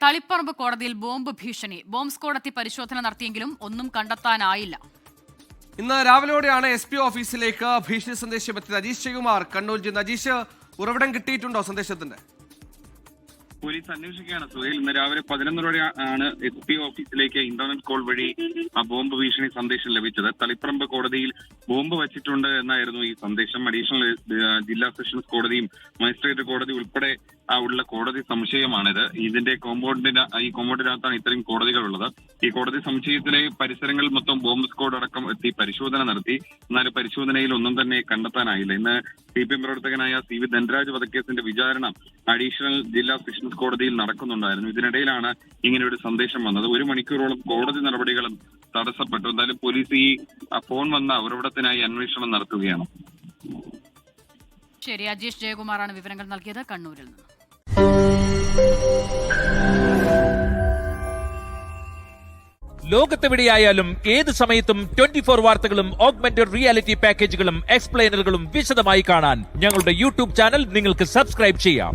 തളിപ്പറമ്പ് കോടതിയിൽ ബോംബ് ഭീഷണി. Bomb squad പരിശോധന നടത്തിയെങ്കിലും ഒന്നും കണ്ടെത്താനായില്ല. ഇന്ന് രാവിലെയോടെയാണ് SP ഓഫീസിലേക്ക് ഭീഷണി സന്ദേശം എത്തിയത്. അജീഷ് ശ്രീകുമാർ കണ്ണൂർ ജില്ല. അജീഷ്, ഉറവിടം കിട്ടിയിട്ടുണ്ടോ സന്ദേശത്തിന്റെ? പോലീസ് അന്വേഷിക്കുകയാണ് സുഹേൽ. ഇന്ന് രാവിലെ 11 ആണ് SP ഓഫീസിലേക്ക് ഇന്റർനെറ്റ് കോൾ വഴി ആ ബോംബ് ഭീഷണി സന്ദേശം ലഭിച്ചത്. തളിപ്പറമ്പ് കോടതിയിൽ ബോംബ് വച്ചിട്ടുണ്ട് എന്നായിരുന്നു ഈ സന്ദേശം. അഡീഷണൽ ജില്ലാ സെഷൻസ് കോടതിയും മജിസ്ട്രേറ്റ് കോടതി ഉൾപ്പെടെ ഉള്ള കോടതി സംശയമാണിത്. ഇതിന്റെ കോമ്പൗണ്ടിനകത്താണ് ഇത്രയും കോടതികളുള്ളത്. ഈ കോടതി സമുച്ചയത്തിലെ പരിസരങ്ങളിൽ മൊത്തം ബോംബ് സ്ക്വാഡ് അടക്കം എത്തി പരിശോധന നടത്തി. എന്നാൽ പരിശോധനയിൽ ഒന്നും തന്നെ കണ്ടെത്താനായില്ല. ഇന്ന് CPM പ്രവർത്തകനായ CV ധനരാജ് വധക്കേസിന്റെ വിചാരണ അഡീഷണൽ ജില്ലാ സെഷൻസ് കോടതിയിൽ നടക്കുന്നുണ്ടായിരുന്നു. ഇതിനിടയിലാണ് ഇങ്ങനെ ഒരു സന്ദേശം വന്നത്. 1 മണിക്കൂറോളം കോടതി നടപടികളും തടസ്സപ്പെട്ടു. എന്തായാലും പോലീസ് ഈ ഫോൺ വന്ന ഉറവിടത്തിനായി അന്വേഷണം നടത്തുകയാണ്. ശരി, അജീഷ് ജയകുമാറാണ് വിവരങ്ങൾ നൽകിയത് കണ്ണൂരിൽ നിന്ന്. ലോകത്തെവിടെയായാലും ഏത് സമയത്തും 24 വാർത്തകളും ഓഗ്മെന്റഡ് റിയാലിറ്റി പാക്കേജുകളും എക്സ്പ്ലെയിനറുകളും വിശദമായി കാണാൻ ഞങ്ങളുടെ YouTube ചാനൽ നിങ്ങൾക്ക് സബ്സ്ക്രൈബ് ചെയ്യാം.